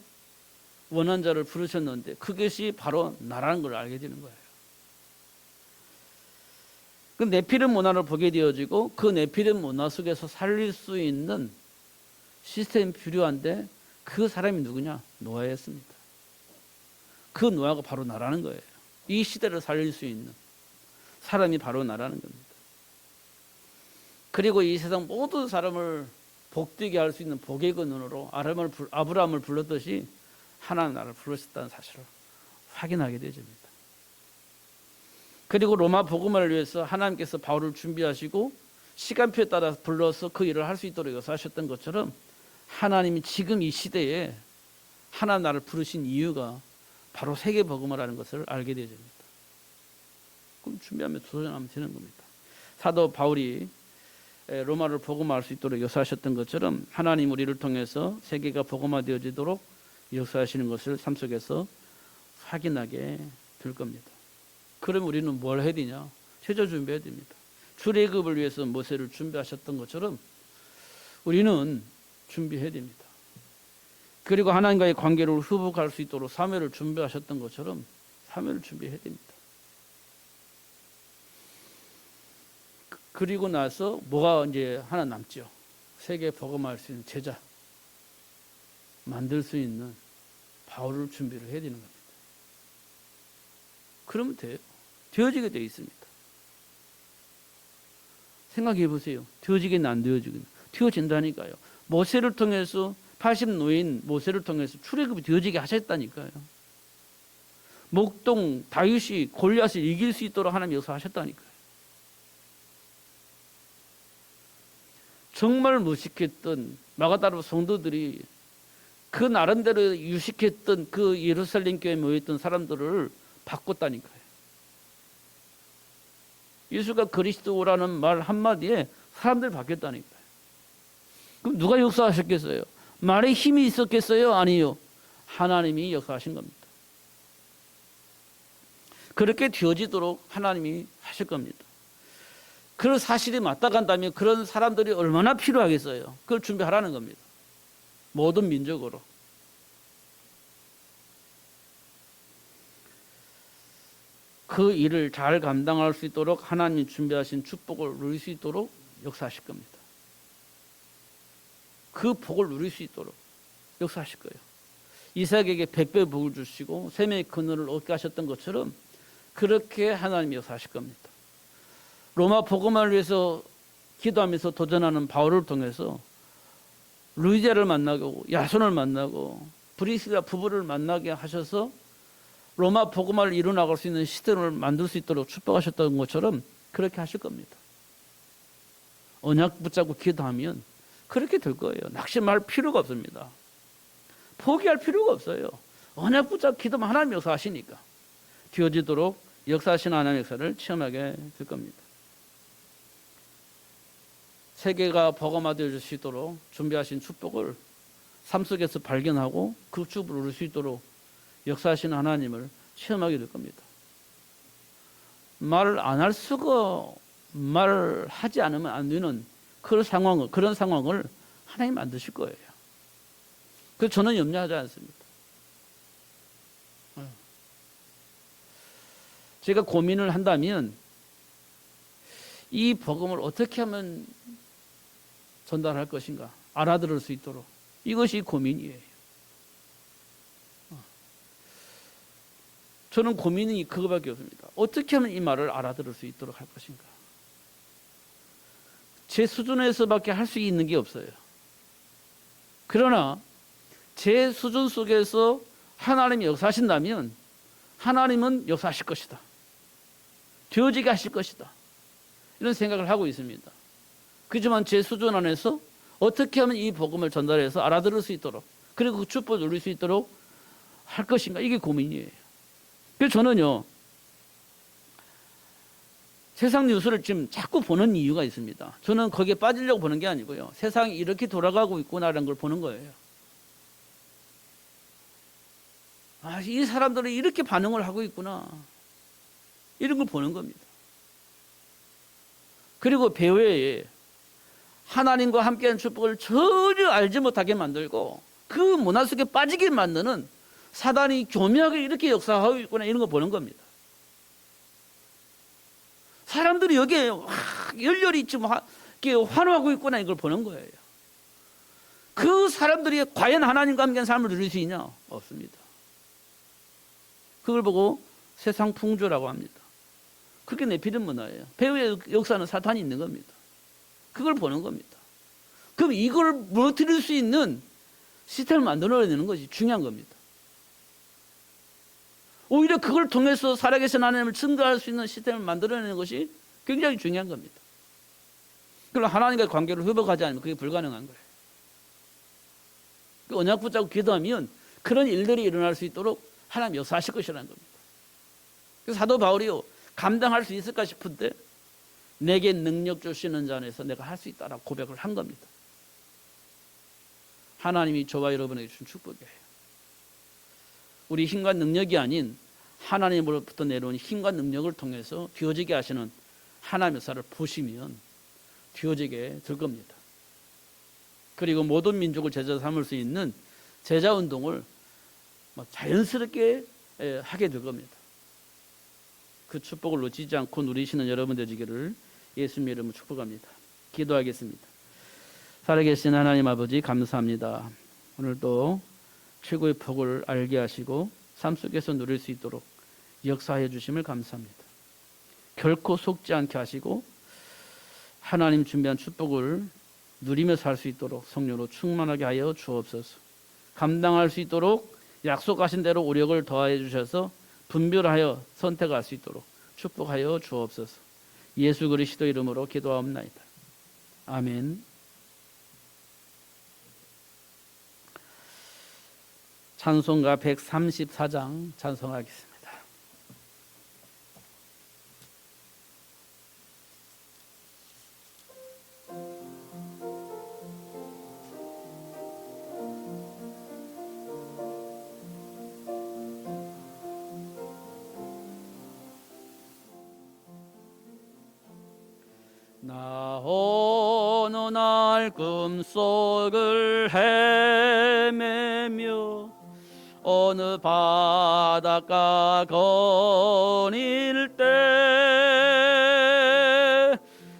원한 자를 부르셨는데 그것이 바로 나라는 걸 알게 되는 거예요. 그 네피림 문화를 보게 되어지고 그 네피림 문화 속에서 살릴 수 있는 시스템이 필요한데 그 사람이 누구냐? 노아였습니다. 그 노아가 바로 나라는 거예요. 이 시대를 살릴 수 있는 사람이 바로 나라는 겁니다. 그리고 이 세상 모든 사람을 복되게 할 수 있는 복의 근원으로 아브라함을 불렀듯이 하나님 나라를 부르셨다는 사실을 확인하게 되집니다. 그리고 로마 복음화를 위해서 하나님께서 바울을 준비하시고 시간표에 따라 불러서 그 일을 할 수 있도록 역사하셨던 것처럼 하나님이 지금 이 시대에 하나님 나라를 부르신 이유가 바로 세계 복음화라는 것을 알게 되집니다. 그럼 준비하면 도전하면 되는 겁니다. 사도 바울이 로마를 복음화할 수 있도록 역사하셨던 것처럼 하나님 우리를 통해서 세계가 복음화되어지도록 역사하시는 것을 삶 속에서 확인하게 될 겁니다. 그럼 우리는 뭘 해야 되냐? 제자 준비해야 됩니다. 출애굽을 위해서 모세를 준비하셨던 것처럼 우리는 준비해야 됩니다. 그리고 하나님과의 관계를 회복할 수 있도록 사명을 준비하셨던 것처럼 사명을 준비해야 됩니다. 그리고 나서 뭐가 이제 하나 남죠? 세계 복음화할 수 있는 제자 만들 수 있는 바울을 준비를 해야 되는 겁니다. 그러면 돼요. 되어지게 되어 있습니다. 생각해 보세요. 되어지겠나 안 되어지겠나. 되어진다니까요. 모세를 통해서 80노인 모세를 통해서 출애굽이 되어지게 하셨다니까요. 목동 다윗이 골리앗을 이길 수 있도록 하나님 역사하셨다니까요. 정말 무식했던 마가다로 성도들이 그 나름대로 유식했던 그 예루살렘 교회에 모였던 사람들을 바꿨다니까요. 예수가 그리스도라는 말 한마디에 사람들이 바뀌었다니까요. 그럼 누가 역사하셨겠어요? 말에 힘이 있었겠어요? 아니요. 하나님이 역사하신 겁니다. 그렇게 되어지도록 하나님이 하실 겁니다. 그런 사실이 맞다 간다면 그런 사람들이 얼마나 필요하겠어요? 그걸 준비하라는 겁니다. 모든 민족으로. 그 일을 잘 감당할 수 있도록 하나님이 준비하신 축복을 누릴 수 있도록 역사하실 겁니다. 그 복을 누릴 수 있도록 역사하실 거예요. 이삭에게 100배 복을 주시고 세 명의 그늘을 얻게 하셨던 것처럼 그렇게 하나님이 역사하실 겁니다. 로마 복음화를 위해서 기도하면서 도전하는 바울을 통해서 루이자를 만나고 야손을 만나고 브리스라 부부를 만나게 하셔서 로마 복음화를 이루어나갈 수 있는 시스템을 만들 수 있도록 축복하셨던 것처럼 그렇게 하실 겁니다. 언약 붙잡고 기도하면 그렇게 될 거예요. 낙심할 필요가 없습니다. 포기할 필요가 없어요. 언약 붙잡고 기도하면 하나님 역사하시니까 되어지도록 역사하시는 하나님의 역사를 체험하게 될 겁니다. 세계가 복음화될 수 있도록 준비하신 축복을 삶 속에서 발견하고 그 축복을 누릴 수 있도록 역사하시는 하나님을 체험하게 될 겁니다. 말을 안 할 수가 말하지 않으면 안 되는 그런 상황을 하나님 만드실 거예요. 그래서 저는 염려하지 않습니다. 제가 고민을 한다면 이 복음을 어떻게 하면 전달할 것인가, 알아들을 수 있도록, 이것이 고민이에요. 저는 고민이 그거밖에 없습니다. 어떻게 하면 이 말을 알아들을 수 있도록 할 것인가. 제 수준에서밖에 할 수 있는 게 없어요. 그러나 제 수준 속에서 하나님이 역사하신다면 하나님은 역사하실 것이다. 되어지게 하실 것이다. 이런 생각을 하고 있습니다. 그렇지만 제 수준 안에서 어떻게 하면 이 복음을 전달해서 알아들을 수 있도록, 그리고 그 축복을 누릴 수 있도록 할 것인가, 이게 고민이에요. 그래서 저는요, 세상 뉴스를 지금 자꾸 보는 이유가 있습니다. 저는 거기에 빠지려고 보는 게 아니고요, 세상이 이렇게 돌아가고 있구나라는 걸 보는 거예요. 아, 이 사람들은 이렇게 반응을 하고 있구나, 이런 걸 보는 겁니다. 그리고 배후에 하나님과 함께하는 축복을 전혀 알지 못하게 만들고 그 문화 속에 빠지게 만드는 사단이 교묘하게 이렇게 역사하고 있구나, 이런 거 보는 겁니다. 사람들이 여기에 열렬히 지금 환호하고 있구나, 이걸 보는 거예요. 그 사람들이 과연 하나님과 함께하는 삶을 누릴 수 있냐? 없습니다. 그걸 보고 세상 풍조라고 합니다. 그게 네피림 문화예요. 배후의 역사는 사탄이 있는 겁니다. 그걸 보는 겁니다. 그럼 이걸 무너뜨릴 수 있는 시스템을 만들어내는 것이 중요한 겁니다. 오히려 그걸 통해서 살아계신 하나님을 증거할 수 있는 시스템을 만들어내는 것이 굉장히 중요한 겁니다. 그럼 하나님과의 관계를 회복하지 않으면 그게 불가능한 거예요. 그 언약 붙잡고 기도하면 그런 일들이 일어날 수 있도록 하나님 역사하실 것이라는 겁니다. 그래서 사도 바울이요, 감당할 수 있을까 싶은데 내게 능력 주시는 자 안에서 내가 할 수 있다라고 고백을 한 겁니다. 하나님이 저와 여러분에게 주신 축복이에요. 우리 힘과 능력이 아닌 하나님으로부터 내려온 힘과 능력을 통해서 되어지게 하시는 하나님의 역사를 보시면 되어지게 될 겁니다. 그리고 모든 민족을 제자 삼을 수 있는 제자운동을 자연스럽게 하게 될 겁니다. 그 축복을 놓치지 않고 누리시는 여러분 되시기를 예수님의 이름으로 축복합니다. 기도하겠습니다. 살아계신 하나님 아버지, 감사합니다. 오늘도 최고의 복을 알게 하시고 삶 속에서 누릴 수 있도록 역사해 주심을 감사합니다. 결코 속지 않게 하시고 하나님 준비한 축복을 누리며 살 수 있도록 성령으로 충만하게 하여 주옵소서. 감당할 수 있도록 약속하신 대로 오력을 더하여 주셔서 분별하여 선택할 수 있도록 축복하여 주옵소서. 예수 그리스도 이름으로 기도하옵나이다. 아멘. 찬송가 134장 찬송하겠습니다. 나 어느 날 꿈속을 헤매며 어느 바닷가 거닐 때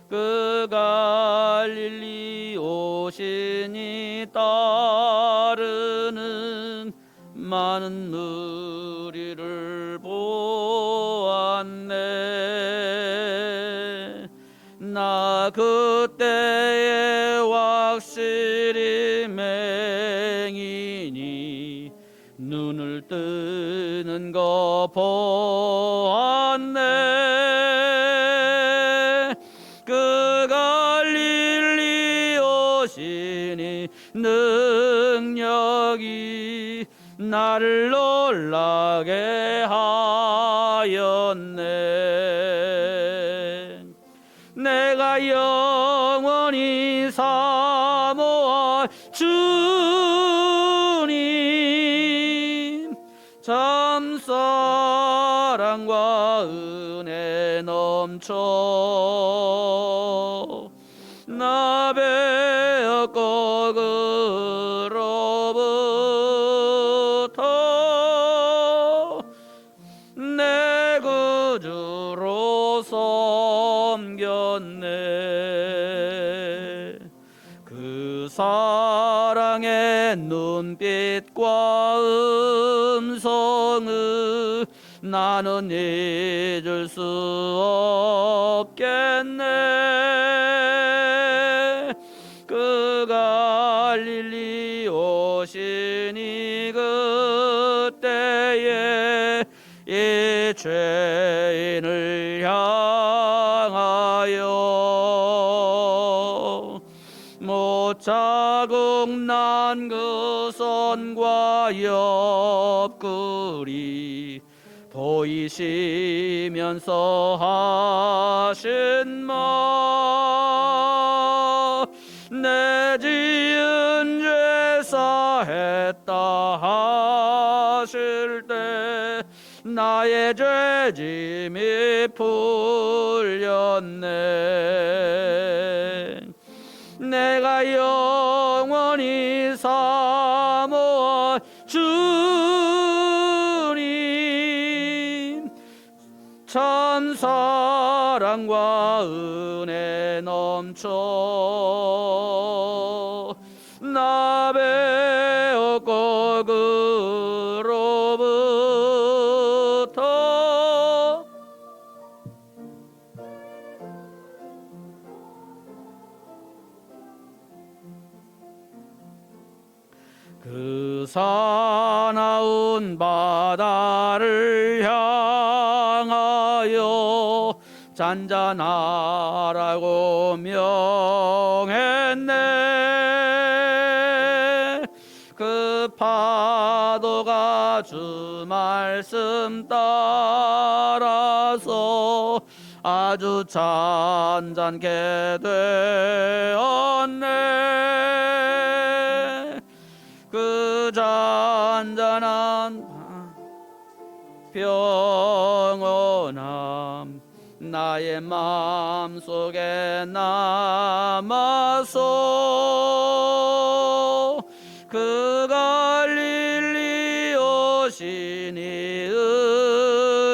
그 갈릴리 오신이 따르는 많은 무리를 보았네. 나 그때에 확실히 맹인이 눈을 뜨는 거 보았네. 그 갈릴리 오신이 능력이 나를 놀라게 하였네. 내가 영원히 사모할 주님 참 사랑과 은혜 넘쳐 나 배었고 그로부터 내 구주로 섬겼네. 그 사랑의 눈빛과 음성을 나는 잊을 수 없겠네. 그 갈릴리 오시니 그때에 이 죄인을 향하여 못 자국 난 그 선과 옆구리 보이시면서 하신 말 내 지은 죄 사했다 하실 때 나의 죄짐이 풀렸네. 내가 영원히 사모할 주님 참 사랑과 은혜 넘쳐 나 배웠고 그로부터 그 사나운 바다를 향하여 잔잔하라고 명했네. 그 파도가 주 말씀 따라서 아주 잔잔케 되었네. 그 잔잔한 평온함 나의 마음속에 남아서 그 갈릴리 오시니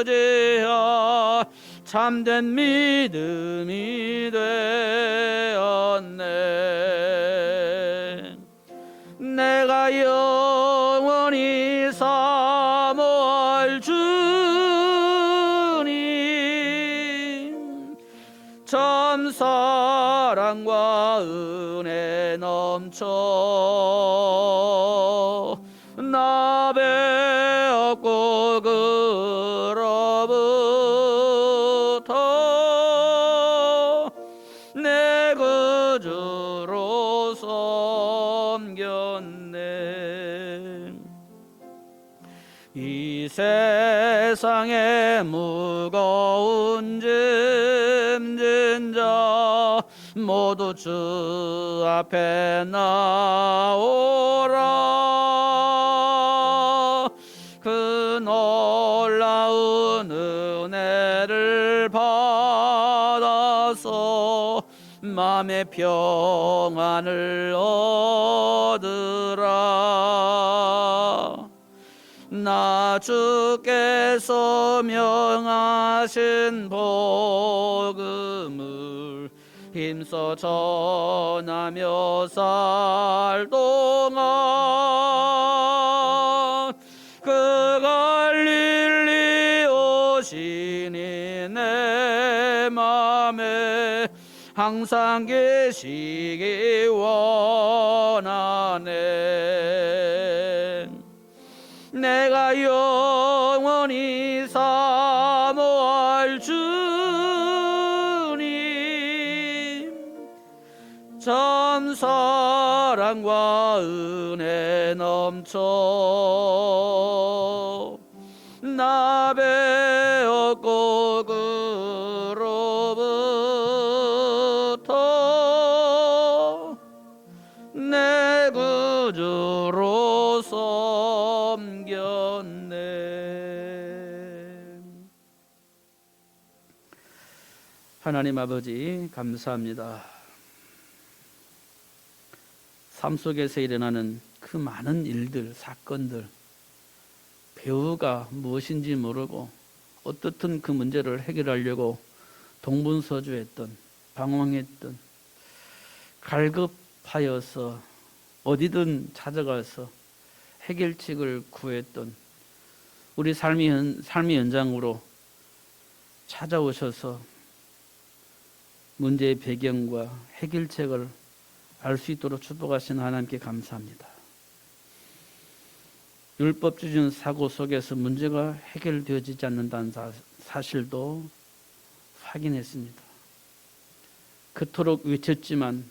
의지하 참된 믿음이 되었네. 내가 영원히 사모할 주님 참 사랑과 은혜 넘쳐 나 배웠고 그로부터 내 구주로 섬겼네. 이 세상에 무거운 짐진 자 모두 주 앞에 나오라. 그 놀라운 은혜를 받아서 마음의 평안을 얻으라. 나 주께서 명하신 복음을 힘써 전하며 살 동안 그 갈릴리 오시니 내 맘에 항상 계시기 원하네. 내가 영원히 사모할 주님 참 사랑과 은혜 넘쳐 나 배웠고 그로부터 내 구주로 섬겼네. 하나님 아버지 감사합니다. 삶 속에서 일어나는 그 많은 일들, 사건들, 배우가 무엇인지 모르고 어떻든 그 문제를 해결하려고 동분서주했던, 방황했던, 갈급하여서 어디든 찾아가서 해결책을 구했던 우리 삶의 현장으로 찾아오셔서 문제의 배경과 해결책을 알 수 있도록 축복하신 하나님께 감사합니다. 율법주의적인 사고 속에서 문제가 해결되어지지 않는다는 사실도 확인했습니다. 그토록 외쳤지만